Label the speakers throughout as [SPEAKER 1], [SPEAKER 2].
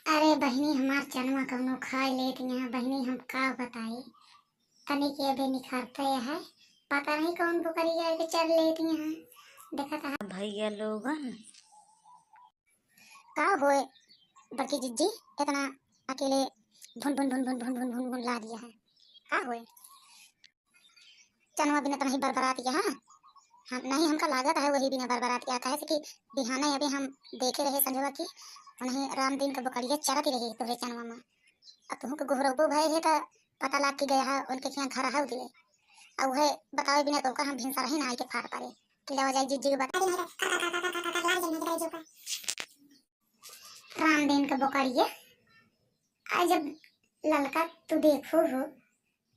[SPEAKER 1] अरे बहनी हमार चनवा कौनो खाए लेत यहाँ बहनी हम का बताई। तनी के अबे निखारते है। पता नहीं कौन बुकरी जाए के चल लेत यहाँ। देखा था
[SPEAKER 2] भैया लोगन
[SPEAKER 1] का होए बड़की जिज्जी इतना अकेले भुन भुन भुन भुन भुन भुन भुन भुन ला दिया है। का होए चनवा बिना तो नहीं बरबरात यहाँ। हम नहीं हमका लागत है वही बिना बरबरात क्या कहे से कि बिहाने अभी हम देखे रहे संजवा की उन्हें राम दिन का बकरिया चरती रही तोरे चनवा में। अब तुहू के गोहरबो भय है तो पता लाग के गया है उनके यहाँ घर है दिए अब वह बतावे बिना तो हम भिनसा रही ना आई के फाड़ पारे कि लवा जाए जिज्जी बता राम दिन का बकरिया आज जब ललका तू देखो हो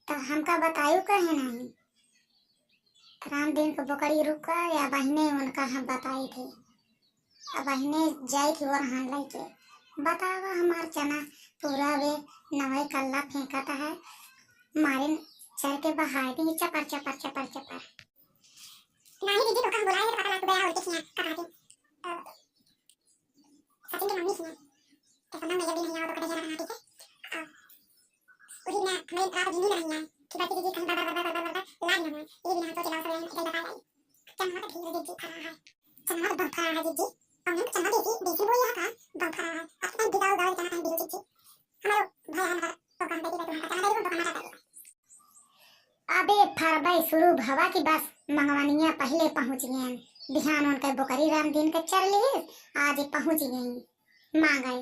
[SPEAKER 1] तो हमका बतायु कहे नहीं। राम दिन को बकरी रुका या बहने उनका हम बताई थी। अब बहने जाई थी और हाँ लाई के बतावा हमार चना पूरा वे नवे कल्ला फेंकता है मारे चर के बहाए दी चपर चपर चपर चपर नहीं दीदी तो कहां बुलाए पता लग गया और किसी का बात सचिन की मम्मी थी तो सना मेरे भी नहीं आओ तो कटे जाना ठीक है उसी ने हमें रात दिन नहीं है कि बात दीदी कहीं बाबा लाग ना ये भी ना तो चला सब निकल बता लाई चन्ना तो ठीक दीदी खड़ा है चन्ना तो बहुत खड़ा है दीदी हमने चन्ना देखी वो यहां का बहुत खड़ा है अपना गिदाओ गाओ चन्ना कहीं दीदी जी हमारो भाई हमारा तो काम बेटी बेटी चन्ना दे तो कमाना चाहिए। अबे फरबई शुरू भवा की बस मंगवानिया पहले पहुंच गए बिहान उनके बोकरी राम दिन के चल लिए आज पहुंच गई मां गए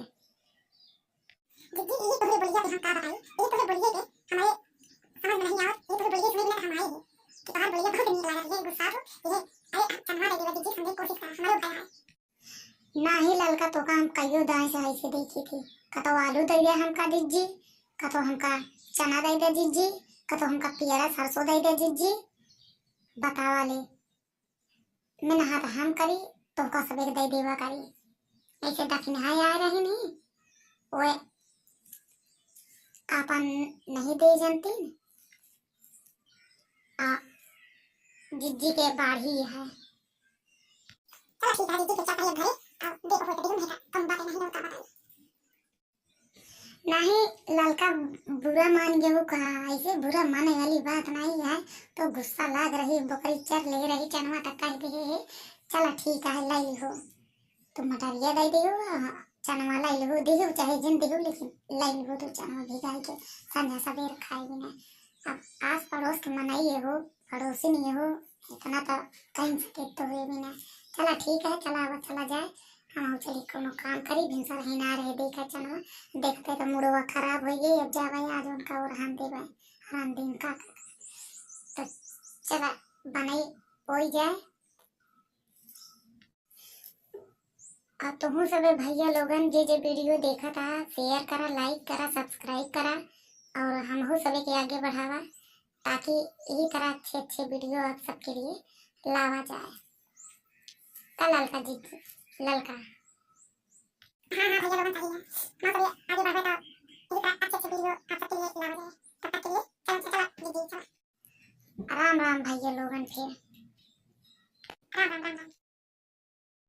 [SPEAKER 1] दीदी ये तो बोलिए कि हम का बताई ये तो बोलिए कि हमारे समझ में नहीं आया ये तो बोलिए समझ में हम आए कि बाहर बोलिए बहुत नहीं लगा ये गुस्सा हो ये अरे चन्ना दे दीदी समझने की कोशिश कर हमारे भाई है ना ही ललका तो काम कइयो दाएं से ऐसे देखी थी कतो आलू दे दे हमका दीदी कतो हमका चना दे दे दीदी कतो हमका पियरा सरसों दे दे दीदी बतावा ले मैं नहा तो हम करी तो का सबेर दे देवा करी ऐसे दक्षिण हाय आ रही नहीं ओए आपन नहीं दे जानती आ जिज्जी के बाढ़ी है चलो ठीक है दीदी के चाचा ये घरे देखो फोटो देखो मेरा कम बात नहीं होता बताइए नहीं ललका बुरा मान गया कहा ऐसे बुरा माने वाली बात नहीं है तो गुस्सा लाग रही बकरी चर ले रही चनवा तक कह दे चला ठीक है लाई हो तुम मटरिया दे दियो चनवा लाई हो दियो चाहे जिन दियो लेकिन लाई हो तो चनवा भिगाई के संध्या सवेर खाए बिना अब आस पड़ोस के मनाइए हो पड़ोसी नहीं हो इतना तो कहीं सके तो हुए बिना चला ठीक है चला अब चला जाए हम चली कोनो काम करी भिनसा रही ना रहे देखा चनवा देखते तो मुड़वा खराब हो गई अब जावे आज उनका और हम देवे हम दिन का तो चला बनाई हो जाए अब तुम सब भैया लोगन जे जे वीडियो देखा था शेयर करा लाइक करा सब्सक्राइब करा और हम सबे के आगे बढ़ावा ताकि यही तरह अच्छे अच्छे वीडियो आप सबके लिए लावा जाए का ललका जी ललका हाँ हाँ भैया लोगन सही है